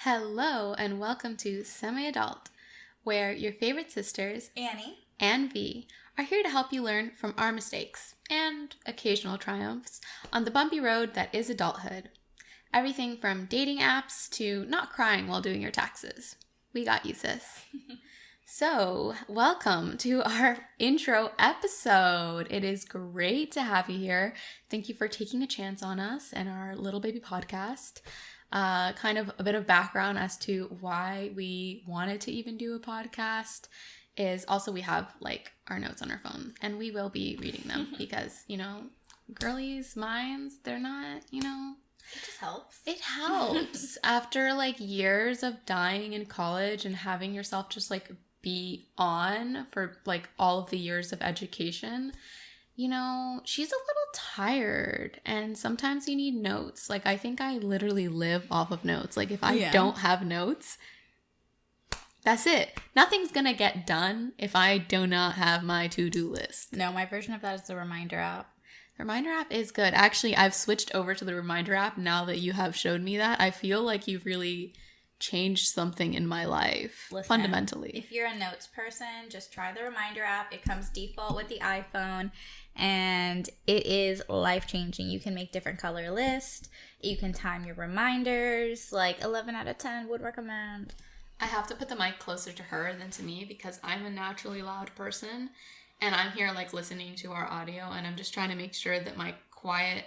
Hello and welcome to Semi-Adult, where your favorite sisters, Annie and V, are here to help you learn from our mistakes and occasional triumphs on the bumpy road that is adulthood. Everything from dating apps to not crying while doing your taxes. We got you, sis. So, welcome to our intro episode. It is great to have you here. Thank you for taking a chance on us and our little baby podcast. Kind of a bit of background as to why we wanted to even do a podcast is also we have like our notes on our phone and we will be reading them because, girlies' minds, they're not, It just helps. It helps. After like years of dying in college and having yourself just like be on for like all of the years of education, she's a little tired and sometimes you need notes. Like I think I literally live off of notes. Like if I don't have notes, that's it. Nothing's gonna get done if I do not have my to-do list. No, my version of that is the Reminder app. The Reminder app is good. Actually, I've switched over to the Reminder app now that you have showed me that. I feel like you've really changed something in my life. Listen, fundamentally. If you're a notes person, just try the Reminder app. It comes default with the iPhone and it is life-changing. You can make different color lists. You can time your reminders. Like 11 out of 10 would recommend. I have to put the mic closer to her than to me because I'm a naturally loud person and I'm here like listening to our audio and I'm just trying to make sure that my quiet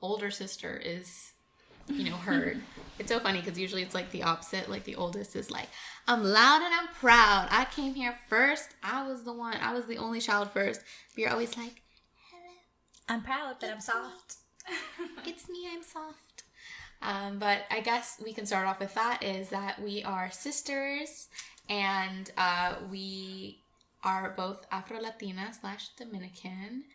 older sister is heard. It's so funny because usually it's like the opposite. Like the oldest is like, I'm loud and I'm proud. I came here first. I was the only child first. But you're always like, hello. I'm proud, but I'm soft. It's me, I'm soft. But I guess we can start off with that is that we are sisters and we are both Afro-Latina / Dominican.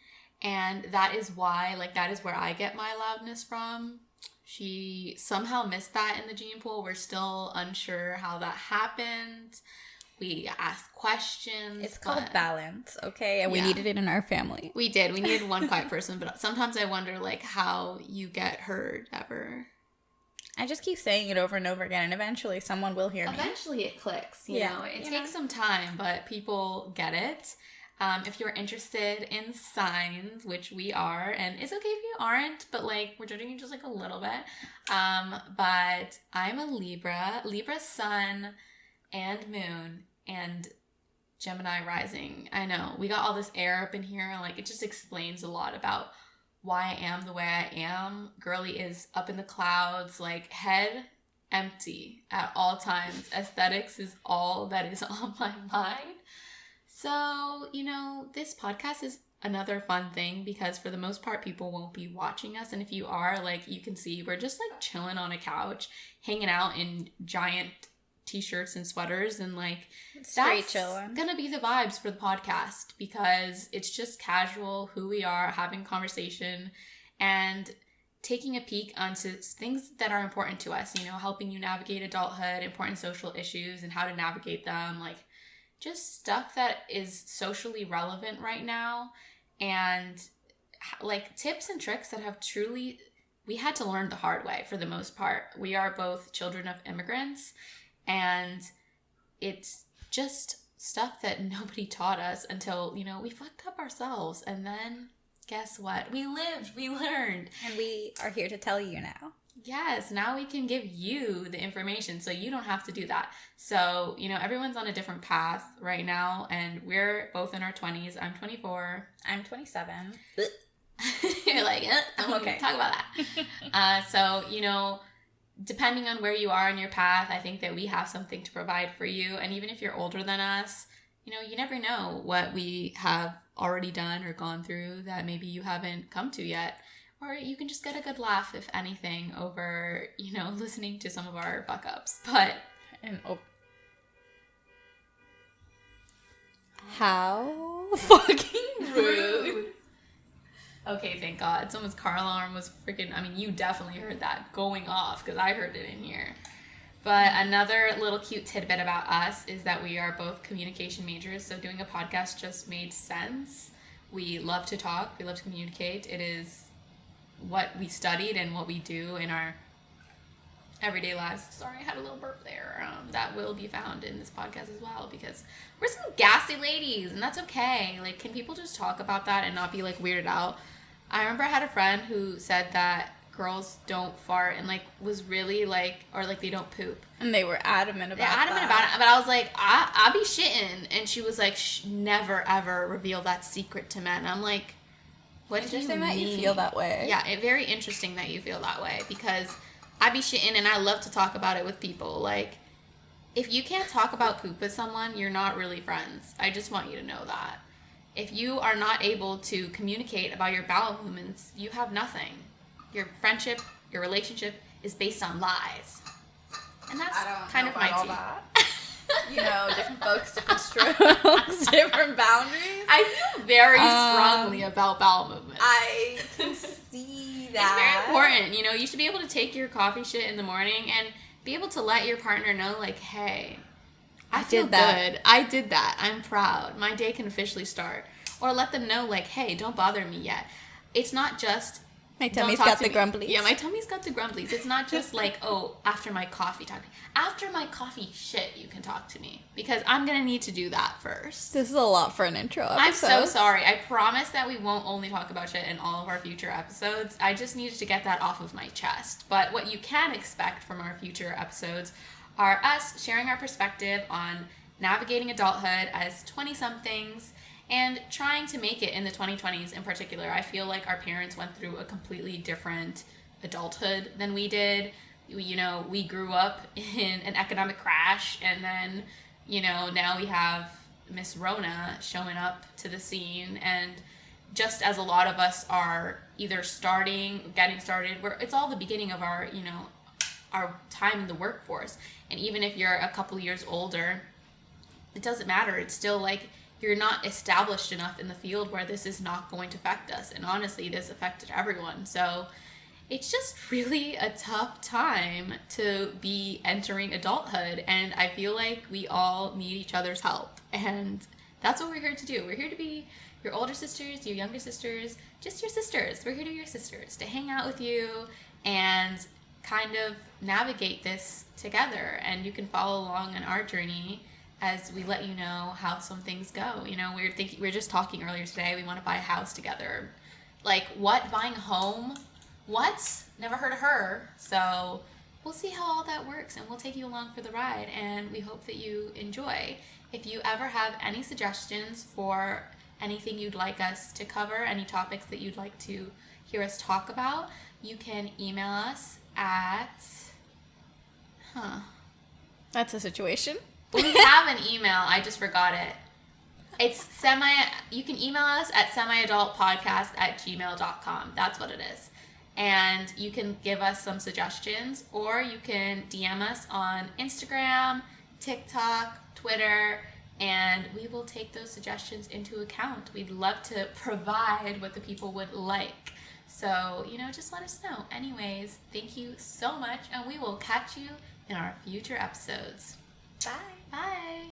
And that is why, that is where I get my loudness from. She somehow missed that in the gene pool. We're still unsure how that happened. We asked questions. It's called balance, okay? And we needed it in our family. We did. We needed one quiet person. But sometimes I wonder, how you get heard ever. I just keep saying it over and over again, and eventually someone will hear me. Eventually it clicks, you know. It takes some time, but people get it. If you're interested in signs, which we are, and it's okay if you aren't, but we're judging you just a little bit. But I'm a Libra sun and moon and Gemini rising. I know we got all this air up in here. It just explains a lot about why I am the way I am. Girly is up in the clouds, head empty at all times. Aesthetics is all that is on my mind. So, this podcast is another fun thing because for the most part, people won't be watching us. And if you are, you can see we're just chilling on a couch, hanging out in giant t-shirts and sweaters. And straight chilling. Gonna be the vibes for the podcast because it's just casual, who we are, having conversation and taking a peek onto things that are important to us, helping you navigate adulthood, important social issues and how to navigate them, just stuff that is socially relevant right now and tips and tricks that have truly, we had to learn the hard way for the most part. We are both children of immigrants and it's just stuff that nobody taught us until, we fucked up ourselves. And then guess what? We lived, we learned. And we are here to tell you now. Yes, now we can give you the information so you don't have to do that. So, everyone's on a different path right now and we're both in our 20s. I'm 24. I'm 27. You're I'm okay. Talk about that. So, depending on where you are in your path, I think that we have something to provide for you. And even if you're older than us, you never know what we have already done or gone through that maybe you haven't come to yet. Or you can just get a good laugh, if anything, over, listening to some of our fuck-ups. But... How fucking rude. Okay, thank God. Someone's car alarm was freaking... you definitely heard that going off, because I heard it in here. But another little cute tidbit about us is that we are both communication majors, so doing a podcast just made sense. We love to talk. We love to communicate. It is what we studied and what we do in our everyday lives. Sorry, I had a little burp there. That will be found in this podcast as well, because we're some gassy ladies, and that's okay. Like, can people just talk about that and not be, like, weirded out? I remember I had a friend who said that girls don't fart and, like, was really, like, or, like, they don't poop. And they were adamant about it. But I was like, I be shitting. And she was like, never, ever reveal that secret to men. I'm like, what do you mean? Interesting that you feel that way. Yeah, very interesting that you feel that way, because I be shitting and I love to talk about it with people. Like, if you can't talk about poop with someone, you're not really friends. I just want you to know that. If you are not able to communicate about your bowel movements, you have nothing. Your friendship, your relationship is based on lies. And that's kind of my tea. You know, different folks, different strokes, different boundaries. I feel very strongly about bowel movements. I can see that. It's very important. You know, you should be able to take your coffee shit in the morning and be able to let your partner know, like, hey, I feel good. I did that. I'm proud. My day can officially start. Or let them know, like, hey, don't bother me yet. It's not just... My tummy's got the grumblies. Yeah, my tummy's got the grumblies. It's not just like, oh, after my coffee talk. After my coffee shit, you can talk to me. Because I'm going to need to do that first. This is a lot for an intro episode. I'm so sorry. I promise that we won't only talk about shit in all of our future episodes. I just needed to get that off of my chest. But what you can expect from our future episodes are us sharing our perspective on navigating adulthood as 20-somethings and trying to make it in the 2020s in particular. I feel like our parents went through a completely different adulthood than we did. You know, we grew up in an economic crash, and then, you know, now we have Miss Rona showing up to the scene, and just as a lot of us are either getting started, it's all the beginning of our, you know, our time in the workforce. And even if you're a couple years older, it doesn't matter. It's still like, you're not established enough in the field where this is not going to affect us. And honestly, this affected everyone. So it's just really a tough time to be entering adulthood. And I feel like we all need each other's help. And that's what we're here to do. We're here to be your older sisters, your younger sisters, just your sisters. We're here to be your sisters, to hang out with you and kind of navigate this together. And you can follow along on our journey as we let you know how some things go. You know, we were just talking earlier today, we want to buy a house together. Like, what? Buying a home? What? Never heard of her. So we'll see how all that works, and we'll take you along for the ride, and we hope that you enjoy. If you ever have any suggestions for anything you'd like us to cover, any topics that you'd like to hear us talk about, you can email us at... That's a situation. We have an email. I just forgot it. It's you can email us at semiadultpodcast@gmail.com. That's what it is. And you can give us some suggestions, or you can DM us on Instagram, TikTok, Twitter, and we will take those suggestions into account. We'd love to provide what the people would like. So, you know, just let us know. Anyways, thank you so much, and we will catch you in our future episodes. Bye. Bye.